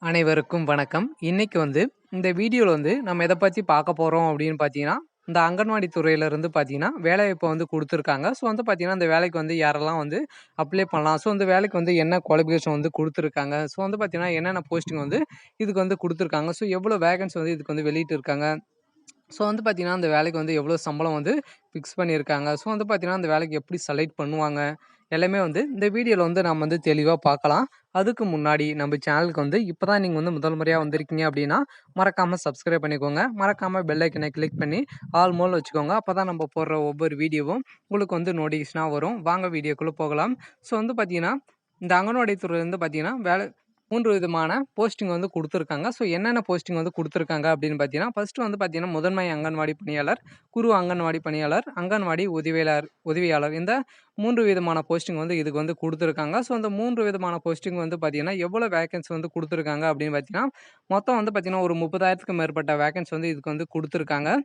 அனைவருக்கும் வணக்கம். இன்னைக்கு இந்த வீடியோல நம்ம எத பத்தி பார்க்க போறோம் அப்படின்னு பார்த்தீங்கன்னா, இந்த அங்கன்வாடி துறையிலருந்து பார்த்தீங்கன்னா, வேலைவாய்ப்ப குடுத்துருக்காங்க. ஸோ பார்த்தீங்கன்னா, அந்த வேலைக்கு யாரெல்லாம் அப்ளை பண்ணலாம். ஸோ இந்த வேலைக்கு என்ன குவாலிஃபிகேஷன் குடுத்துருக்காங்க. ஸோ பார்த்தீங்கன்னா, என்னென்ன போஸ்டிங் இதுக்கு குடுத்துருக்காங்க. ஸோ எவ்வளோ வேகன்சி இதுக்கு வெளியிட்டிருக்காங்க. ஸோ பார்த்தீங்கன்னா, அந்த வேலைக்கு எவ்வளோ சம்பளம் ஃபிக்ஸ் பண்ணியிருக்காங்க. ஸோ பார்த்தீங்கன்னா, அந்த வேலைக்கு எப்படி செலக்ட் பண்ணுவாங்க. எல்லாமே இந்த வீடியோல நம்ம தெளிவா பார்க்கலாம். அதுக்கு முன்னாடி நம்ம சேனலுக்கு இப்பதான் நீங்க முதல் முறையா வந்திருக்கீங்க அப்படின்னா, மறக்காம சப்ஸ்கிரைப் பண்ணிக்கோங்க. மறக்காம பெல் ஐக்கனை கிளிக் பண்ணி ஆல் மோல்ல வச்சுக்கோங்க. அப்பதான் நம்ம போடுற ஒவ்வொரு வீடியோவும் உங்களுக்கு நோட்டிஃபிகேஷனா வரும். வாங்க வீடியோக்குள்ள போகலாம். ஸோ பார்த்தீங்கன்னா, இந்த அங்கன்வாடி துறையில பார்த்தீங்கன்னா, 3 விதமான போஸ்டிங் குடுத்துருக்காங்க. ஸோ என்னென்ன போஸ்டிங் குடுத்துருக்காங்க அப்படின்னு பார்த்தீங்கன்னா, ஃபர்ஸ்ட் பார்த்தீங்கன்னா, முதன்மை அங்கன்வாடி பணியாளர், குறு அங்கன்வாடி பணியாளர், அங்கன்வாடி உதவியாளர் இந்த 3 விதமான போஸ்டிங் இதுக்கு குடுத்துருக்காங்க. ஸோ அந்த 3 விதமான போஸ்டிங் பார்த்தீங்கன்னா, எவ்வளோ வேகன்சி குடுத்துருக்காங்க அப்படின்னு பார்த்தீங்கன்னா, மொத்தம் பார்த்தீங்கன்னா, ஒரு 30,000க்கும் மேற்பட்ட வேகன்சி இதுக்கு குடுத்துருக்காங்க.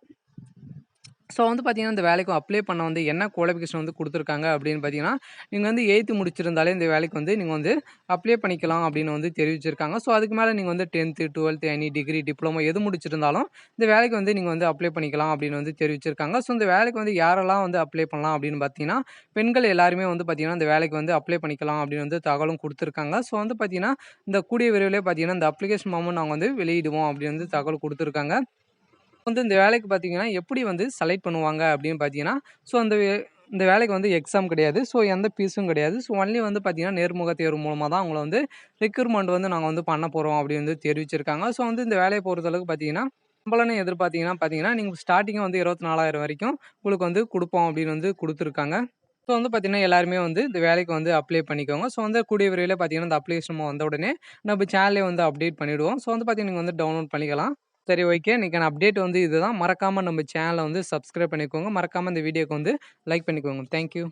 ஸோ பார்த்தீங்கன்னா, இந்த வேலைக்கு அப்ளை பண்ண என்ன குவாலிஃபிகேஷன் குடுத்துருக்காங்க அப்படின்னு பார்த்தீங்கன்னா, நீங்க 8த் முடிச்சிருந்தாலே இந்த வேலைக்கு நீங்க அப்ளை பண்ணிக்கலாம் அப்படின்னு தெரிவிச்சிருக்காங்க. ஸோ அதுக்கு மேல நீங்க 10த், 12த் எனி டிகிரி, டிப்ளமோ எது முடிச்சிருந்தாலும் இந்த வேலைக்கு நீங்க அப்ளை பண்ணிக்கலாம் அப்படின்னு தெரிவிச்சிருக்காங்க. ஸோ இந்த வேலைக்கு யாரெல்லாம் அப்ளை பண்ணலாம் அப்படின்னு பார்த்தீங்கன்னா, பெண்கள் எல்லாருமே பார்த்தீங்கன்னா, இந்த வேலைக்கு அப்ளை பண்ணிக்கலாம் அப்படின்னு தகவலும் குடுத்துருக்காங்க. ஸோ பார்த்தீங்கன்னா, இந்த கூடிய விரைவிலே பார்த்தீங்கன்னா, இந்த அப்ளிகேஷன் ஃபார்மும் நாங்க வெளியிடுவோம் அப்படின்னு தகவல் குடுத்துருக்காங்க. இந்த வேலைக்கு பார்த்தீங்கன்னா, எப்படி செலக்ட் பண்ணுவாங்க அப்படின்னு பார்த்தீங்கன்னா, ஸோ இந்த வேலைக்கு எக்ஸாம் கிடையாது. ஸோ எந்த ஃபீஸும் கிடையாது. ஸோ ஒன்லி பார்த்தீங்கன்னா, நேர்முக தேர்வு மூலமா தான் அவங்கள ரெக்ரூட்மெண்ட் நாங்க பண்ண போறோம் அப்படின்னு தெரிவிச்சிருக்காங்க. ஸோ இந்த வேலைய பொறுத்தளவுக்கு பார்த்தீங்கன்னா, சம்பளம்னு பார்த்தீங்கன்னா, நீங்க ஸ்டார்ட்டிங்கே 24,000 வரைக்கும் உங்களுக்கு குடுப்போம் அப்படின்னு குடுத்துருக்காங்க. ஸோ பார்த்தீங்கன்னா, எல்லாருமே இந்த வேலைக்கு அப்ளை பண்ணிக்கோங்க. ஸோ கூடிய விரைவில பார்த்தீங்கன்னா, இந்த அப்ளிகேஷன் வந்த உடனே நம்ம சேனலே அப்டேட் பண்ணிடுவோம். ஸோ பார்த்தீங்கன்னா, நீங்க டவுன்லோட் பண்ணிக்கலாம். சரி, ஓகே. இன்னைக்கான அப்டேட் இதுதான். மறக்காம நம்ம சேனல சப்ஸ்கிரைப் பண்ணிக்கோங்க. மறக்காம இந்த வீடியோக்கு லைக் பண்ணிக்கோங்க. Thank you.